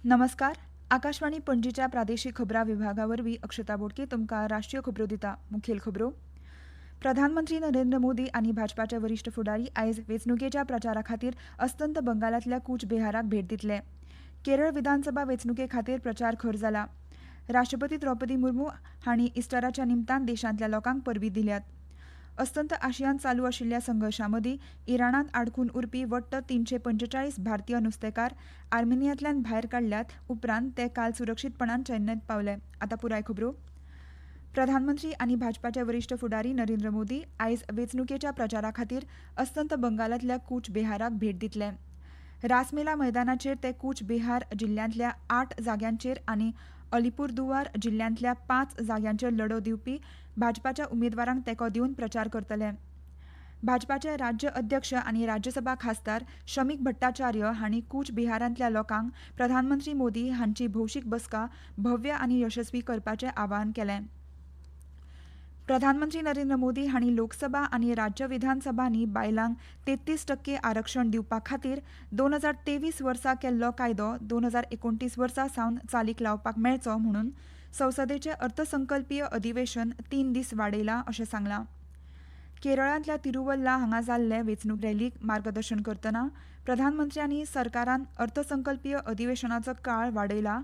नमस्कार. आकाशवाणी पणजीच्या प्रादेशीक खबरां विभागावरवीं अक्षता बोडके तुमकां राष्ट्रीय खबरो दिता. मुखेल खबरो. प्रधानमंत्री नरेंद्र मोदी आनी भाजपाचे वरिष्ठ फुडारी आयज वेंचणुकेच्या प्रचारा खातीर अस्तंत बंगालांतल्या कूच बिहाराक भेट दितले. केरळ विधानसभा वेंचणुके खातीर प्रचार खर जाला. राष्ट्रपती द्रौपदी मुर्मू हांणी इस्टराच्या निमतान देशांतल्या लोकांक परबीं दिल्यात. अस्तंत आशियांत चालू आशिल्ल्या संघर्षामदीं इराणांत आडकून उरपी वट्ट 345 भारतीय नुस्तेकार आर्मेनियांतल्यान भायर काडल्यात. उपरांत ते काल सुरक्षीतपणान चैन्नयत पावले. आतां पुराय खबरो. प्रधानमंत्री आनी भाजपाचे वरिष्ठ फुडारी नरेंद्र मोदी आयज वेंचणुकेच्या प्रचारा खातीर अस्तंत बंगालांतल्या कूच बिहाराक भेट दितले. रासमेला मैदानाचेर ते कूच बिहार जिल्ल्यांतल्या 8 जाग्यांचेर आनी अलिपुरदुआर जिल्ल्यांतल्या 5 जाग्यांचेर लढो दिवपी भाजपाच्या उमेदवारांक तेंको दिवन प्रचार करतले. भाजपाचे राज्य अध्यक्ष आनी राज्यसभा खासदार शमीक भट्टाचार्य हांणी कूच बिहारांतल्या लोकांक प्रधानमंत्री मोदी हांची भौशीक बसका भव्य आनी यशस्वी करपाचें आवाहन केलें. प्रधानमंत्री नरेंद्र मोदी हांणी लोकसभा आनी राज्य विधानसभांनी बायलांक 33% आरक्षण दिवपा खातीर 2023 वर्सा केल्लो कायदो 2029 वर्सा सावन चालीक लावपाक मेळचो म्हणून संसदेचें अर्थसंकल्पीय अधिवेशन 3 दीस वाडयलां अशें सांगलां. केरळांतल्या तिरुवल्ला हांगा जाल्ले वेंचणूक रॅलीक मार्गदर्शन करतना प्रधानमंत्र्यांनी सरकारान अर्थसंकल्पीय अधिवेशनाचो काळ वाडयला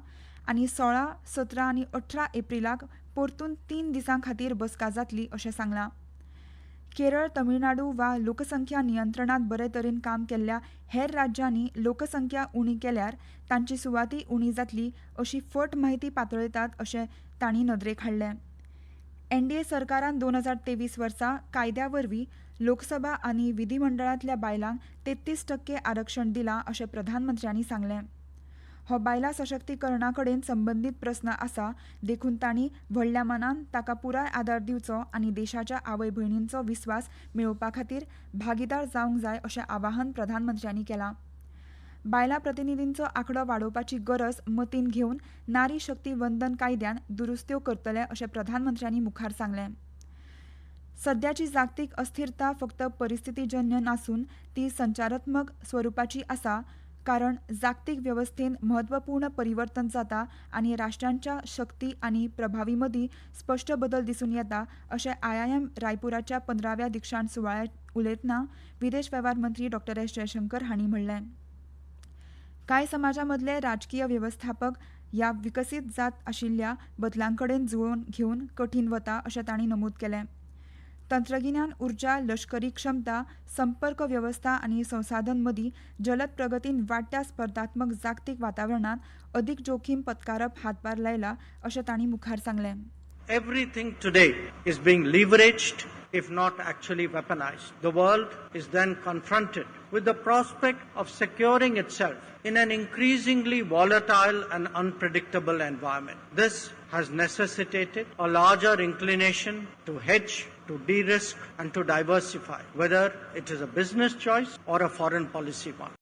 आनी 16, 17 आनी 18 एप्रिलाक परतून 3 दिसां खातीर बसका जातली अशें सांगलां. केरळ, तमिळनाडू वा लोकसंख्या नियंत्रणांत बरे तरेन काम केल्ल्या हेर राज्यांनी लोकसंख्या उणी केल्यार तांची सुवाती उणी जातली अशी फट माहिती पातळयतात अशें तांणी नदरेक हाडलें. एनडीए सरकारान 2023 वर्सा कायद्या वरवीं लोकसभा आनी विधिमंडळांतल्या बायलांक 33% आरक्षण दिलां अशें प्रधानमंत्र्यांनी सांगलें. हो बायला सशक्तीकरणा कडेन संबंदीत प्रस्न आसा देखून तांणी व्हडल्या मनान ताका पुराय आदार दिवचो आनी देशाच्या आवय भयणींचो विस्वास मेळोवपा खातीर भागीदार जावंक जाय अशें आवाहन प्रधानमंत्र्यांनी केलां. बायलां प्रतिनिधींचो आंकडो वाडोवपाची गरज मतीन घेवन नारी शक्ती वंदन कायद्यान दुरुस्त्यो करतले अशें प्रधानमंत्र्यांनी मुखार सांगलें. सद्याची जागतीक अस्थिरता फक्त परिस्थितीजन्य नासून ती संचारात्मक स्वरुपाची आसा कारण जागतीक वेवस्थेन म्हत्वपूर्ण परिवर्तन जाता आनी राष्ट्रांच्या शक्ती आनी प्रभावी मदीं स्पश्ट बदल दिसून येता अशें IIM रायपुराच्या 15व्या दिक्षांत सुवाळ्यात उलयतना विदेश वेव्हार मंत्री डॉ. एस. जयशंकर हांणी म्हणलें. कांय समाजामदले राजकीय वेवस्थापक ह्या विकसीत जात आशिल्ल्या बदलांकडेन जुळोवन घेवन कठीण वता अशें तांणी नमूद केलें. तंत्रगिन्यान, उर्जा, लश्करी क्षमता, संपर्क वेवस्था आनी संसाधन मदीं जलद प्रगतीन वाडट्या स्पर्धात्मक जागतीक वातावरणांत अदीक जोखीम पत्कारप हातभार लायला अशें तांणी मुखार सांगलें. Everything today is being leveraged, if not actually weaponized. The world is then confronted with the prospect of securing itself in an increasingly volatile and unpredictable environment. This has necessitated a larger inclination to hedge, to de-risk and to diversify, whether it is a business choice or a foreign policy one.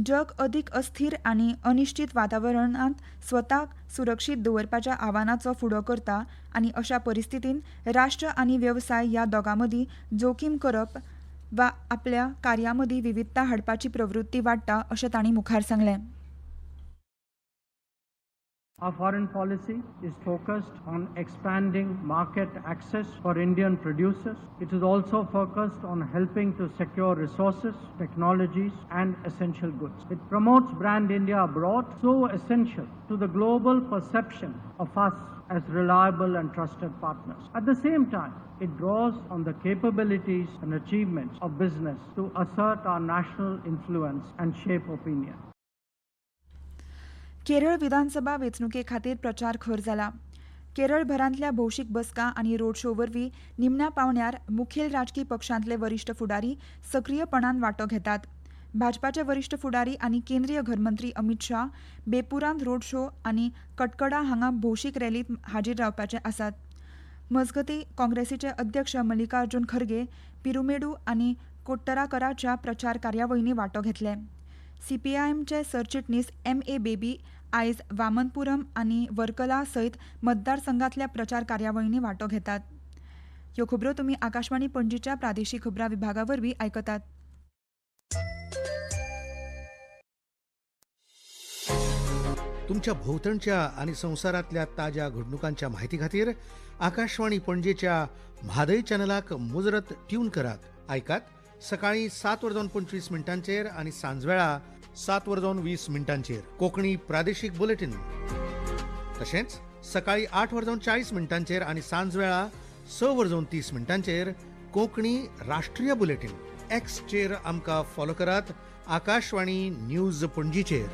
जग अदीक अस्थिर आनी अनिश्चित वातावरणांत स्वताक सुरक्षीत दवरपाच्या आव्हानाचो फुडो करता आनी अशा परिस्थितीन राष्ट्र आनी वेवसाय ह्या दोगां मदीं जोखीम करप वा आपल्या कार्यां मदीं विविधता हाडपाची प्रवृत्ती वाडटा अशें तांणी मुखार सांगलें. Our foreign policy is focused on expanding market access for Indian producers. It is also focused on helping to secure resources, technologies and essential goods. It promotes brand India abroad, so essential to the global perception of us as reliable and trusted partners. At the same time, it draws on the capabilities and achievements of business to assert our national influence and shape opinion. Kerala विधानसभा वेंचणुके खातीर प्रचार खर जाला. केरळभरांतल्या भौशीक बसका आनी road show वरवीं निमण्या पावण्यार मुखेल राजकी पक्षांतले वरिश्ठ फुडारी सक्रीयपणान वांटो घेतात. भाजपाचे वरिश्ठ फुडारी आनी केंद्रीय घरमंत्री अमित शाह बेपुरांत रोड शो आनी कटकडा हांगा भौशीक रॅलीत हाजीर रावपाचे आसात. मजगतीं काँग्रेसीचे अध्यक्ष मल्लिकार्जुन खरगे पिरुमेडू आनी कोट्टराकराच्या प्रचार कार्यावळींनी वांटो घेतले. CPIMचे सरचिटणीस MA बेबी आयज वामनपुरम आनी वर्कला सयत मतदारसंघातल्या प्रचार कार्यावळींनी वांटो घेतात. ह्यो खबरो तुमी आकाशवाणी पणजीच्या प्रादेशीक खबरां विभागा वरवीं आयकतात. तुमच्या भोवतणच्या आणि संवसारांतल्या ताज्या घडणुकांच्या म्हायती खातीर आकाशवाणी पणजेच्या म्हादय चॅनलाक मुजरत ट्यून करात. ऐकात सकाळी 7:25 आणि सांजवेळा 7:20 कोंकणी प्रादेशीक बुलेटिन. तशेंच सकाळी 8:40 आणि सांजवेळा 6:30 कोंकणी राष्ट्रीय बुलेटिन. एक्सचेर आमकां फॉलो करात. आकाशवाणी न्यूज पणजीचेर.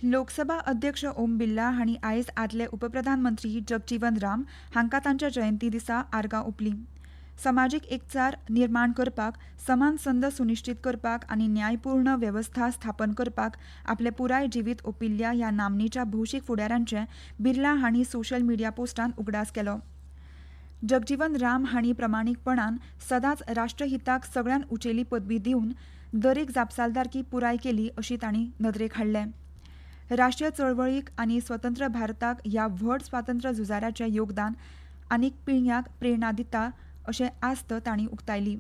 लोकसभा अध्यक्ष ओम बिर्ला हांणी आयज आदले उपप्रधानमंत्री जगजीवन राम हांकां तांच्या जयंती दिसा आर्गां ओंपलीं. समाजीक एकचार निर्माण करपाक, समान संद सुनिश्चित करपाक आनी न्यायपूर्ण वेवस्था स्थापन करपाक आपलें पुराय जिवीत ओंपिल्ल्या ह्या नामनेच्या भौशीक फुडाऱ्यांचें बिर्ला हांणी सोशल मिडिया पोस्टांत उगडास केलो. जगजीवन राम हांणी प्रामाणीकपणान सदांच राष्ट्रहिताक सगळ्यान उंचेली पदवी दिवन दरेक जापसालदारकी पुराय केली अशी तांणी नदरेक हाडलें. राष्ट्रीय चळवळीक आनी स्वतंत्र भारताक ह्या व्हड स्वातंत्र्य झुजाऱ्याचें योगदान आनीक पिळग्यांक प्रेरणा दिता अशें आस्त तांणी उक्तायली.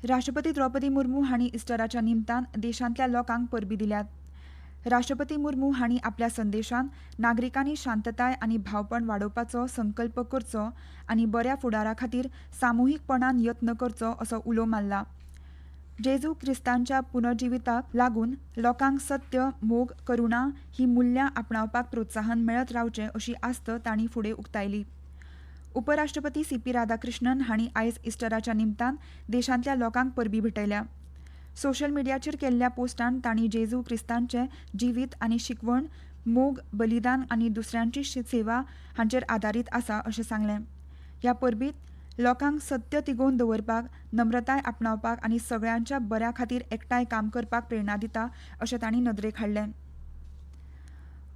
राष्ट्रपती द्रौपदी मुर्मू हांणी इस्टराच्या निमतान देशांतल्या लोकांक परबीं दिल्यात. राष्ट्रपती मुर्मू हांणी आपल्या संदेशांत नागरिकांनी शांतताय आनी भावपण वाडोवपाचो संकल्प करचो आनी बऱ्या फुडारा खातीर सामुहीकपणान यत्न करचो असो उलो मारला. जेजू क्रिस्तांच्या पुनर्जिविताक लागून लोकांक सत्य, मोग, करुणा ही मुल्यां आपणावपाक प्रोत्साहन मेळत रावचें अशी आस्त तांणी फुडें उक्तायली. उपराष्ट्रपती सी.पी. राधाकृष्णन हांणी आयज इस्टराच्या निमतान देशांतल्या लोकांक परबीं भेटयल्या. सोशल मिडियाचेर केल्ल्या पोस्टांत तांणी जेजू क्रिस्तांचें जिवीत आनी शिकवण मोग, बलिदान आनी दुसऱ्यांची सेवा हांचेर आदारीत आसा अशें सांगलें. ह्या परबींत लोकांक सत्य तिगोवन दवरपाक, नम्रताय आपणावपाक आनी सगळ्यांच्या बऱ्या खातीर एकठांय काम करपाक प्रेरणा दिता अशें तांणी नदरेक हाडलें.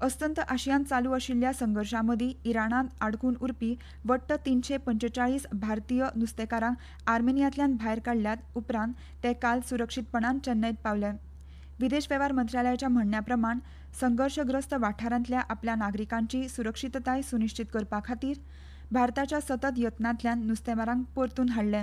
अस्तंत आशियांत चालू आशिल्ल्या संघर्शा मदीं इराणांत आडकून उरपी वट्ट 345 भारतीय नुस्तेकारांक आर्मेनियांतल्यान भायर काडल्यात. उपरांत ते काल सुरक्षीतपणान चेन्नयत पावले. विदेश वेव्हार मंत्रालयाच्या म्हणण्या प्रमाण संघर्शग्रस्त वाठारांतल्या आपल्या नागरिकांची सुरक्षीतताय सुनिश्चित करपा खातीर भारताच्या सतत यत्नांतल्यान नुस्तेमारांक परतून हाडले.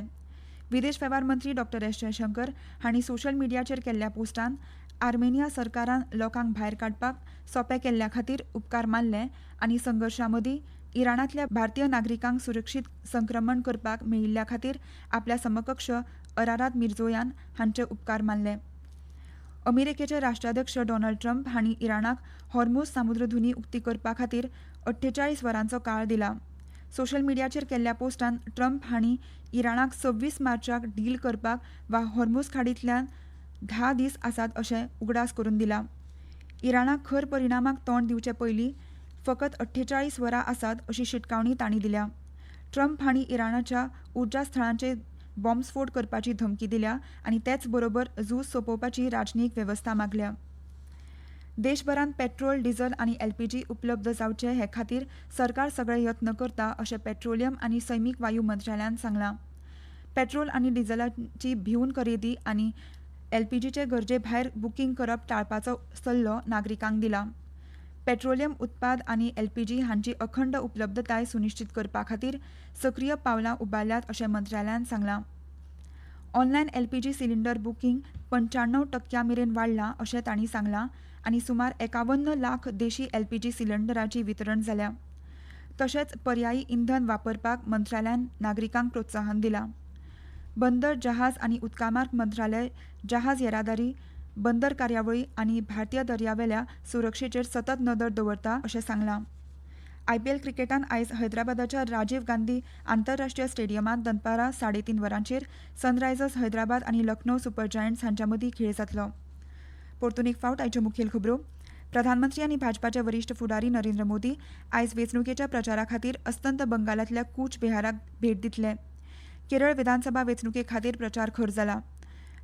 विदेश वेव्हार मंत्री डॉ. एस. जयशंकर हांणी सोशल मिडियाचेर केल्ल्या पोस्टांत आर्मेनिया सरकारान लोकांक भायर काडपाक सोंपें केल्ल्या खातीर उपकार मानले आनी संघर्शा मदीं इराणांतल्या भारतीय नागरिकांक सुरक्षीत संक्रमण करपाक मेळिल्ल्या खातीर आपल्या समकक्ष अरारात मिर्झोयान हांचे उपकार मानले. अमेरिकेचे राष्ट्राध्यक्ष डोनाल्ड ट्रम्प हांणी इराणाक हॉर्मुझ सामुद्रधुनी उक्ती करपा खातीर 48 वरांचो काळ दिला. सोशल मिडियाचेर केल्ल्या पोस्टांत ट्रम्प हांणी इराणाक 26 मार्चाक डील करपाक वा हॉर्मुझ खाडींतल्यान 10 दीस आसात अशें उगडास करून दिला. इराणाक खर परिणामाक तोंड दिवचे पयलीं फकत 48 वरां आसात अशी शिटकावणी तांणी दिल्या. ट्रम्प हांणी इराणाच्या उर्जा स्थळांचेर बॉम्बस्फोट करपाची धमकी दिल्या आनी तेच बरोबर झूज सोंपोवपाची राजनीक वेवस्था मागल्या. देशभरांत पेट्रोल, डिझल आनी एलपीजी उपलब्ध जावचे हे खातीर सरकार सगळे यत्न करता अशें पेट्रोलियम आनी सैमीक वायू मंत्रालयान सांगलां. पेट्रोल आनी डिझलाची भिवन खरेदी आनी एलपीजीचे गरजे भायर बुकींग करप टाळपाचो सल्लो नागरिकांक दिला. पेट्रोलियम उत्पाद आनी एलपीजी हांची अखंड उपलब्धताय सुनिश्चित करपा खातीर सक्रीय पावलां उबारल्यात अशें मंत्रालयान सांगलां. ऑनलायन एलपीजी सिलिंडर बुकींग 95% मेरेन वाडलां अशें तांणी सांगलां आनी सुमार 51 लाख देशी एलपीजी सिलिंडरांची वितरण जाल्या. तशेंच पर्यायी इंधन वापरपाक मंत्रालयान नागरिकांक प्रोत्साहन दिलां. बंदर, जहाज आनी उदकामार्ग मंत्रालय जहाज येरादारी, बंदर कार्यावळी आनी भारतीय दर्यावेल्या सुरक्षेचेर सतत नदर दवरता अशें सांगलां. आयपीएल क्रिकेटान आयज हैदराबादाच्या राजीव गांधी आंतरराष्ट्रीय स्टेडियमांत दनपारां 3:30 वरांचेर सनरायझर्स हैदराबाद आनी लखनौ सुपर जायंट्स हांच्या मदीं खेळ जातलो. परतून एक फावट आयच्यो मुखेल खबरो. प्रधानमंत्री आनी भाजपाचे वरिश्ठ फुडारी नरेंद्र मोदी आयज वेंचणुकेच्या प्रचारा खातीर अस्तंत बंगालांतल्या कूच बिहाराक भेट दितले. केरळ विधानसभा वेंचणुके खातीर प्रचार खर जाला.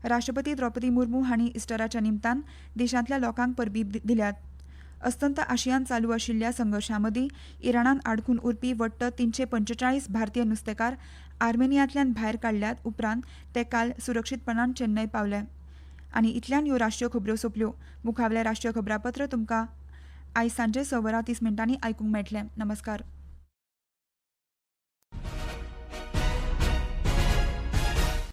राष्ट्रपती द्रौपदी मुर्मू हांणी इस्टराच्या निमतान देशांतल्या लोकांक परबीं दिल्यात. अस्तंत आशियांत चालू आशिल्ल्या संघर्शा मदीं इराणांत आडकून उरपी वट्ट 345 भारतीय नुस्तेकार आर्मेनियांतल्यान भायर काडल्यात. उपरांत ते काल सुरक्षीतपणान चेन्नय पावले. आनी इतल्यान ह्यो राष्ट्रीय खबरो सोंपल्यो. मुखावेलें राष्ट्रीय खबरापत्र तुमकां आयज सांजे 6:30 आयकूंक मेळटलें. नमस्कार.